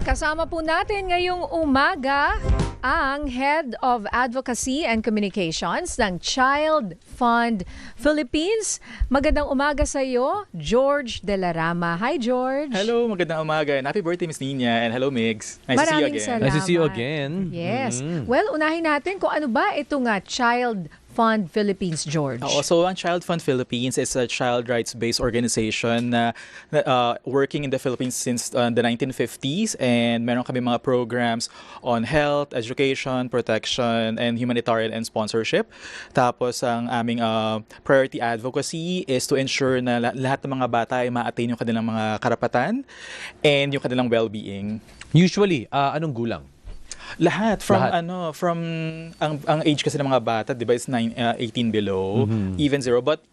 Kasama po natin ngayong umaga ang Head of Advocacy and Communications ng Child Fund Philippines. Magandang umaga sa iyo, George De La Rama. Hi, George. Hello, magandang umaga. And happy birthday, Miss Nina. And hello, Migs. Nice to see you again. Salamat. Nice to see you again. Yes. Well, unahin natin kung ano ba itong Child Fund Philippines, George. So ang Child Fund Philippines is a child rights-based organization na working in the Philippines since the 1950s, and meron kami mga programs on health, education, protection, and humanitarian and sponsorship. Tapos ang aming priority advocacy is to ensure na lahat ng mga bata ay ma-attain yung kanilang mga karapatan and yung kanilang well-being. Usually, anong gulang? Lahat from ang age kasi ng mga bata, 'di ba, is 18 below, even 0, but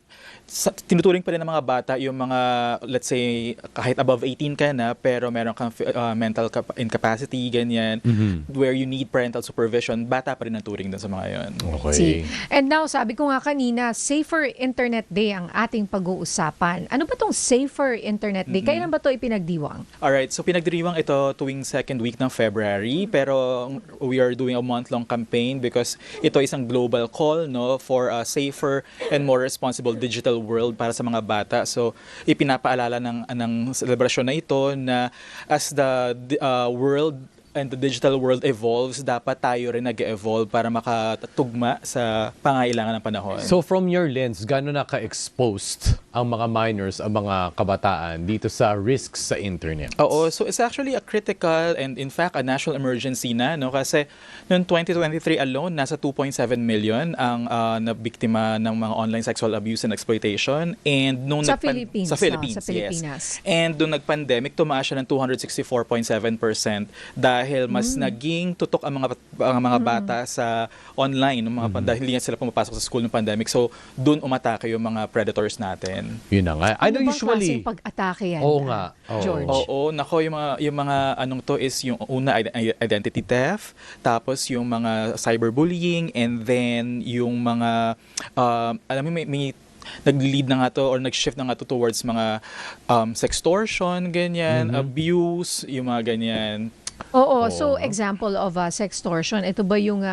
tinuturing pa rin ng mga bata yung mga, let's say, kahit above 18 ka na pero meron kang mental incapacity, ganyan, where you need parental supervision, bata pa rin ang turing dun sa mga yun. Okay. See? And now, sabi ko nga kanina, Safer Internet Day ang ating pag-uusapan. Ano ba tong Safer Internet Day? Kailan ba to ipinagdiwang? Alright, so pinagdiriwang ito tuwing second week ng February, pero we are doing a month-long campaign because ito isang global call, no, for a safer and more responsible digital world para sa mga bata. So ipinapaalala ng selebrasyon na ito na as the world and the digital world evolves, dapat tayo rin nag-evolve para makatugma sa pangailangan ng panahon. So from your lens, gano'n na ka-exposed ang mga minors, ang mga kabataan dito sa risks sa internet? Oo, so it's actually a critical and in fact a national emergency na, no, kasi noong 2023 alone nasa 2.7 million ang nabiktima ng mga online sexual abuse and exploitation, and nung Sa Philippines, sa Philippines, sa Pilipinas. yes. And nung nag-pandemic tumaas siya ng 264.7% dahil mas naging tutok ang mga bata sa online dahil hindi sila pumapasok sa school ng pandemic. So doon umatake yung mga predators natin. Yun na nga. Ano bang Usually, klaseng pag-atake yan? Oo nga. Oo. George. Oo, nako, yung mga anong to is yung una identity theft, tapos yung mga cyberbullying, and then yung mga alam mo may nag-lead na nga to or nag-shift na nga to towards mga sextortion, ganyan, abuse, yung mga ganyan. Oo, so example of sextortion, ito ba yung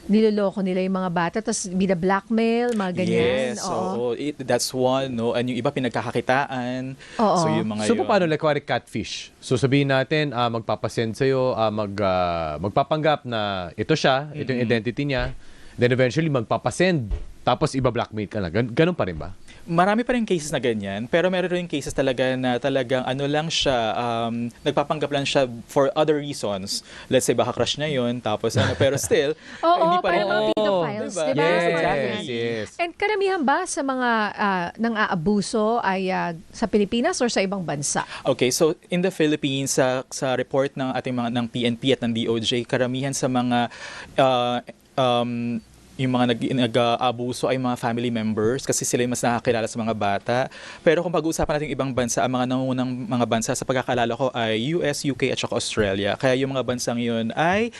niloloko nila yung mga bata, tapos bida blackmail, mga ganyan? Yes, so that's one, no? And yung iba pinagkakakitaan. Oo. So yung mga So paano, like, catfish? So sabihin natin, magpapasend sa'yo, magpapanggap na ito siya, ito yung identity niya, then eventually magpapasend, tapos iba-blackmail ka na. Ganun pa rin ba? Marami pa rin cases na ganyan, pero meron rin cases talaga na talagang ano lang siya, nagpapanggap lang siya for other reasons. Let's say baka crush niya yun, tapos pero still, hindi pa rin. Parang mga pedophiles, diba? di ba? Yes, Mga yes. And karamihan ba sa mga nang-aabuso ay sa Pilipinas or sa ibang bansa? Okay, so in the Philippines, sa report ng ating mga ng PNP at ng DOJ, karamihan sa mga yung mga nag-aabuso ay mga family members kasi sila yung mas nakakilala sa mga bata. Pero kung pag-uusapan natin ibang bansa, ang mga nangungunang mga bansa sa pagkakalala ko ay US, UK at saka Australia. Kaya yung mga bansang yun ay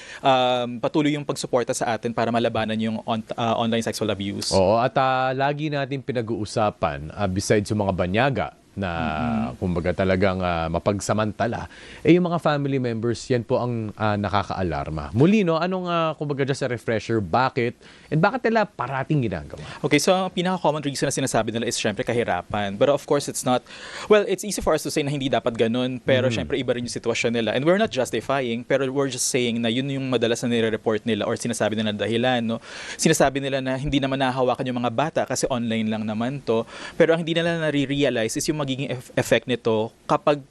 patuloy yung pagsuporta sa atin para malabanan yung online sexual abuse. Oo, at lagi natin pinag-uusapan, besides yung mga banyaga, na kumbaga talagang mapagsamantala, yung mga family members, yan po ang nakaka-alarma. Muli, no, anong kumbaga just a refresher, bakit nila parating ginagawa? Okay, so ang pinaka-common reason na sinasabi nila is syempre kahirapan. But of course, it's not, well, it's easy for us to say na hindi dapat ganun, pero syempre iba rin yung sitwasyon nila. And we're not justifying, pero we're just saying na yun yung madalas na nire-report nila or sinasabi nila dahilan, no? Sinasabi nila na hindi naman nahahawakan yung mga bata kasi online lang naman to. Pero ang hindi nila nare-realize is yung magiging effect nito kapag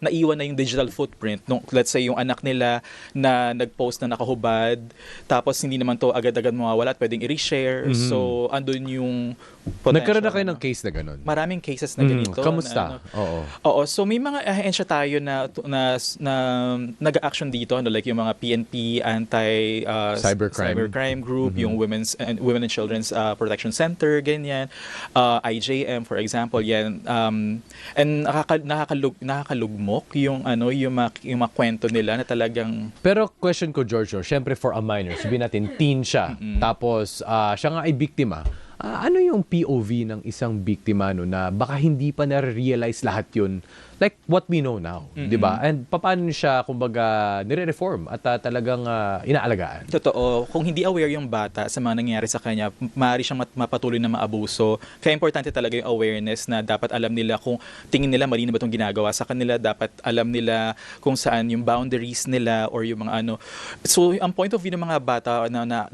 naiwan na yung digital footprint. Let's say yung anak nila na nag-post na nakahubad, tapos hindi naman to agad-agad mawawala at pwedeng i-reshare. So, andun yung potential. Nagkaroon na kayo ng case na ganun? Maraming cases na ganito. Kamusta? Oo, so may mga ahensya tayo na nag-action dito, like yung mga PNP, cybercrime group, yung Women and Children's Protection Center, ganyan, IJM for example, yan. And nakakalugmok yung mga kwento nila na talagang. Pero question ko, George, syempre for a minor, sabihin natin teen siya, tapos siya nga ay biktima. ano yung POV ng isang biktima no, na baka hindi pa na-realize lahat yun? Like what we know now, di ba? And paano siya, kumbaga, nire-reform at talagang inaalagaan? Totoo. Kung hindi aware yung bata sa mga nangyayari sa kanya, maaari siyang mapatuloy na maabuso. Kaya importante talaga yung awareness na dapat alam nila kung tingin nila mali na ba itong ginagawa sa kanila. Dapat alam nila kung saan yung boundaries nila or yung mga ano. So, ang point of view ng mga bata na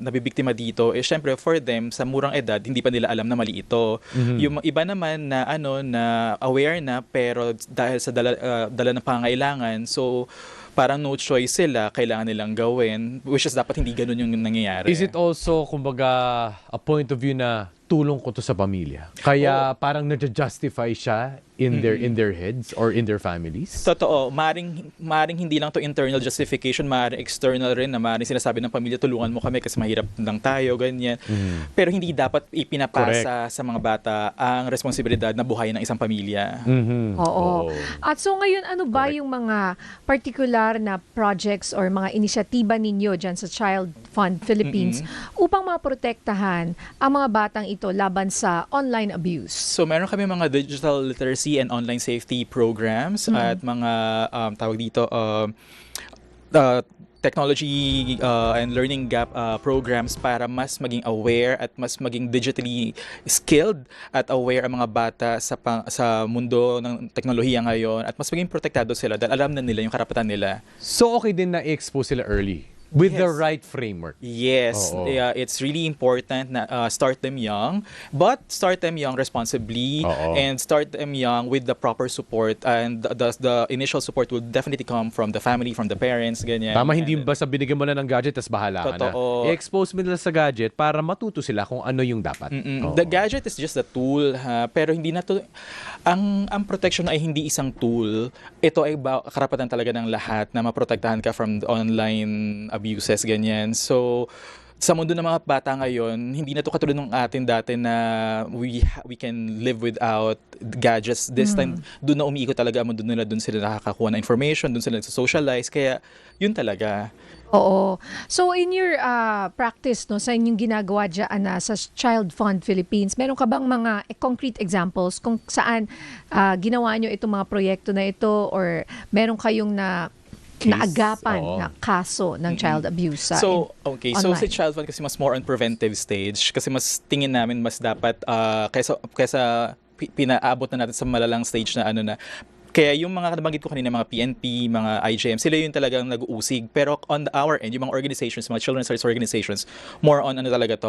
nabibiktima dito, is syempre for them, sa murang edad, hindi pa nila alam na mali ito. Yung iba naman na na aware na, pero dahil sa dala ng pangailangan, so parang no choice sila, kailangan nilang gawin, which is dapat hindi ganun yung nangyayari. Is it also, kumbaga, a point of view na tulong ko to sa pamilya? Kaya parang na-justify siya in their heads or in their families? Totoo. Maring hindi lang to internal justification, maring external rin na maring sinasabi ng pamilya, tulungan mo kami kasi mahirap lang tayo, ganyan. Pero hindi dapat ipinapasa sa mga bata ang responsibilidad na buhayin ng isang pamilya. Oo. At so ngayon, ano ba yung mga particular na projects or mga inisyatiba ninyo dyan sa Child Fund Philippines upang maprotektahan ang mga batang ito laban sa online abuse? So meron kami mga digital literacy and online safety programs at mga tawag dito technology and learning gap programs para mas maging aware at mas maging digitally skilled at aware ang mga bata sa mundo ng teknolohiya ngayon at mas maging protektado sila dahil alam na nila yung karapatan nila. So okay din na i-expose sila early with the right framework. Yes, Oo. it's really important na start them young, but start them young responsibly and start them young with the proper support, and the initial support will definitely come from the family, from the parents, ganyan. Tama, hindi basta binigyan mo na ng gadget tas bahala ka na. Totoo. I-expose mo nila sa gadget para matuto sila kung ano yung dapat. Oo. The gadget is just a tool, pero hindi na to ang protection ay hindi isang tool. Ito ay karapatan talaga ng lahat na maprotektahan ka from the online abuses, ganyan. So, sa mundo ng mga bata ngayon, hindi na to katulad ng atin dati na we can live without gadgets. This time, doon na umiikot talaga ang mundo nila, doon sila nakakakuha ng information, doon sila socialize. Kaya, yun talaga. Oo. So in your practice, no, sa inyong ginagawa dyan sa Child Fund Philippines, meron ka bang mga concrete examples kung saan ginawa nyo itong mga proyekto na ito or meron kayong naagapan na kaso ng child abuse So online? sa Child Fund kasi mas more on preventive stage kasi mas tingin namin mas dapat kaysa pinaabot na natin sa malalang stage na na kaya yung mga nabanggit ko kanina, mga PNP, mga IJM, sila yung talagang nag-uusig. Pero on our end, yung mga organizations, mga children's rights organizations, more on talaga to,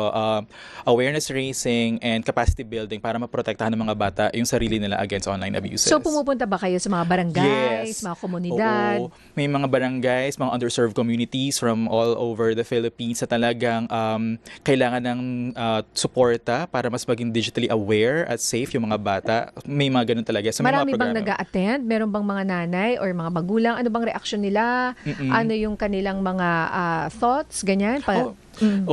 awareness raising and capacity building para maprotektahan ng mga bata yung sarili nila against online abuses. So pumupunta ba kayo sa mga barangays, mga komunidad? Oo. May mga barangays, mga underserved communities from all over the Philippines na talagang kailangan ng suporta para mas maging digitally aware at safe yung mga bata. May mga ganun talaga. So, Marami may mga bang nag-a-attend? Meron bang mga nanay or mga magulang? Ano bang reaksyon nila? Ano yung kanilang mga thoughts? Ganyan?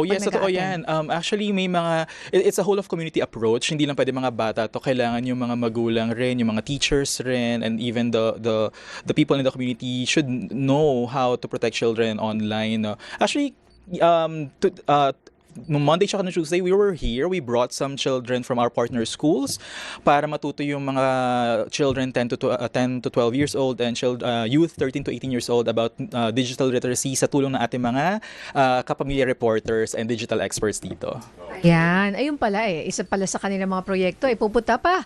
Yes, totoo yan. Actually, may mga, it's a whole of community approach. Hindi lang pwede mga bata to. Kailangan yung mga magulang rin, yung mga teachers rin, and even the people in the community should know how to protect children online. No? Actually, no Monday tsaka no Tuesday, we were here. We brought some children from our partner schools para matuto yung mga children 10 to 12 years old and youth 13 to 18 years old about digital literacy sa tulong ng ating mga kapamilya reporters and digital experts dito. Yan. Ayun pala isa pala sa kanilang mga proyekto. Pupunta pa.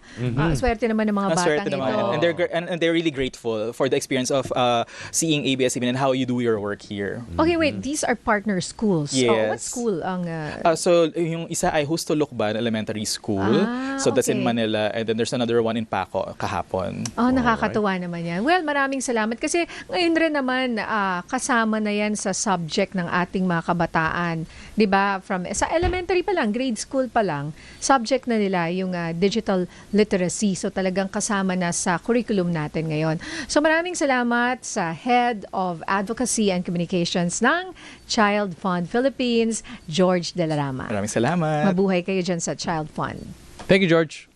Swerte naman ng mga batang ito. And they're really grateful for the experience of seeing ABS-CBN and how you do your work here. Okay, wait. These are partner schools. Yes. What school ang... So, yung isa ay Justo Lucban Elementary School. So, that's in Manila. And then there's another one in Paco, kahapon. Nakakatuwa naman yan. Well, maraming salamat. Kasi ngayon rin naman, kasama na yan sa subject ng ating mga kabataan. 'Di ba? Sa elementary pa lang, grade school pa lang, subject na nila yung digital literacy. So, talagang kasama na sa curriculum natin ngayon. So, maraming salamat sa Head of Advocacy and Communications ng Child Fund Philippines, George De La Rama. Maraming salamat. Mabuhay kayo dyan sa Child Fund. Thank you, George.